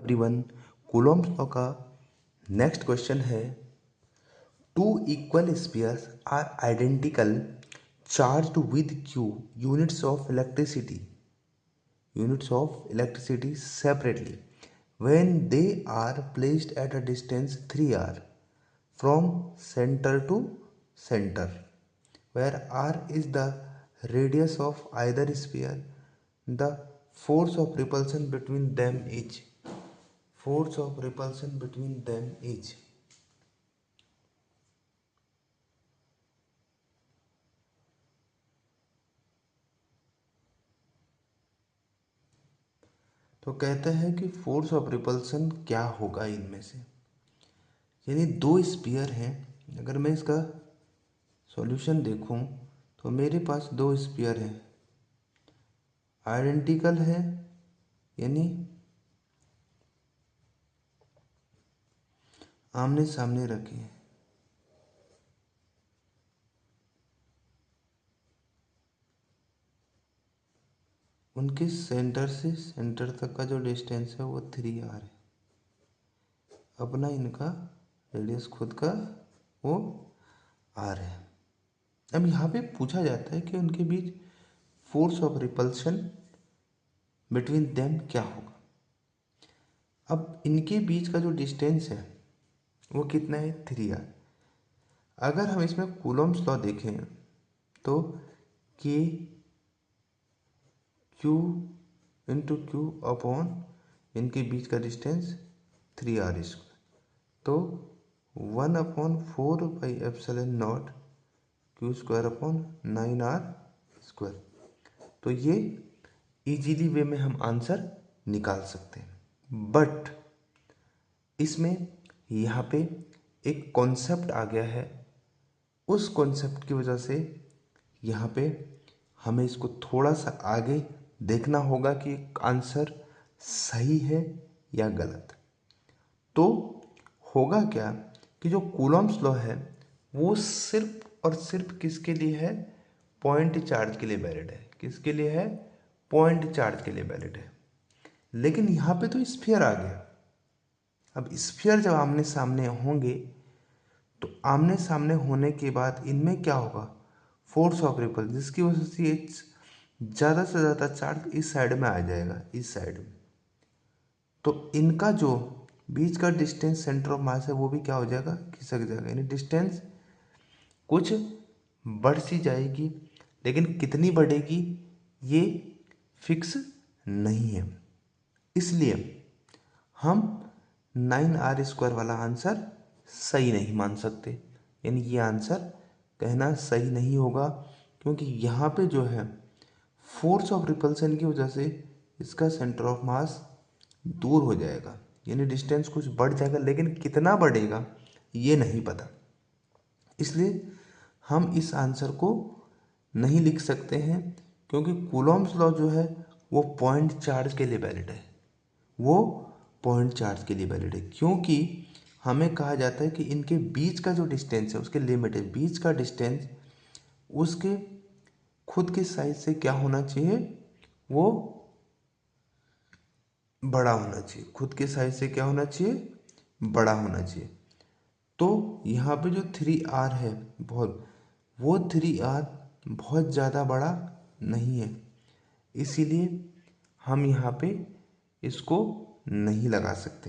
Everyone, Coulomb's law का next question है, two equal spheres are identical charged with q units of electricity separately when they are placed at a distance 3r from center to center, where r is the radius of either sphere. The force of repulsion between them is तो कहते हैं कि force of repulsion क्या होगा इनमें से, यानी दो स्फीयर हैं। अगर मैं इसका सॉल्यूशन देखूं तो मेरे पास दो स्फीयर हैं, आइडेंटिकल है यानी आमने सामने रखे हैं। उनके सेंटर से सेंटर तक का जो डिस्टेंस है वो 3r है। अपना इनका रेडियस खुद का वो r है। अब यहाँ पे पूछा जाता है कि उनके बीच force of repulsion between them क्या होगा। अब इनके बीच का जो डिस्टेंस है वो कितना है, 3r। अगर हम इसमें कूलॉम्स लॉ देखें तो k q into Q upon इनके बीच का डिस्टेंस 3r स्क्वायर, तो 1/4 q square upon 9r square. तो ये इजीली वे में हम आंसर निकाल सकते हैं। बट इसमें यहाँ पे एक कॉन्सेप्ट आ गया है, उस कॉन्सेप्ट की वजह से यहाँ पे हमें इसको थोड़ा सा आगे देखना होगा कि आंसर सही है या गलत। तो होगा क्या कि जो कूलॉम्स लॉ है वो सिर्फ और सिर्फ किसके लिए है, पॉइंट चार्ज के लिए वैलिड है। किसके लिए है, पॉइंट चार्ज के लिए वैलिड है। लेकिन यहाँ पे तो स्फीयर आ गया। अब स्फीयर जब आमने सामने होंगे तो आमने सामने होने के बाद इनमें क्या होगा, फोर्स ऑफ रिपल्शन, जिसकी वजह से ज़्यादा से ज़्यादा चार्ज इस साइड में आ जाएगा, इस साइड में। तो इनका जो बीच का डिस्टेंस सेंटर ऑफ मास है वो भी क्या हो जाएगा, खिसक जाएगा। यानी डिस्टेंस कुछ बढ़ सी जाएगी, लेकिन कितनी बढ़ेगी ये फिक्स नहीं है। इसलिए हम 9r स्क्वायर वाला आंसर सही नहीं मान सकते। यानी ये आंसर कहना सही नहीं होगा, क्योंकि यहाँ पे जो है फोर्स ऑफ रिपल्सन की वजह से इसका सेंटर ऑफ मास दूर हो जाएगा, यानी डिस्टेंस कुछ बढ़ जाएगा, लेकिन कितना बढ़ेगा ये नहीं पता। इसलिए हम इस आंसर को नहीं लिख सकते हैं, क्योंकि कूलॉम्स लॉ जो है वो पॉइंट चार्ज के लिए वैलिड है। वो पॉइंट चार्ज के लिए वैलिड है, क्योंकि हमें कहा जाता है कि इनके बीच का जो डिस्टेंस है उसके लिमिट है। बीच का डिस्टेंस उसके खुद के साइज से क्या होना चाहिए, वो बड़ा होना चाहिए। खुद के साइज से क्या होना चाहिए, बड़ा होना चाहिए। तो यहाँ पे जो 3r है वो 3r बहुत ज़्यादा बड़ा नहीं है, इसीलिए हम यहाँ पे इसको नहीं लगा सकते।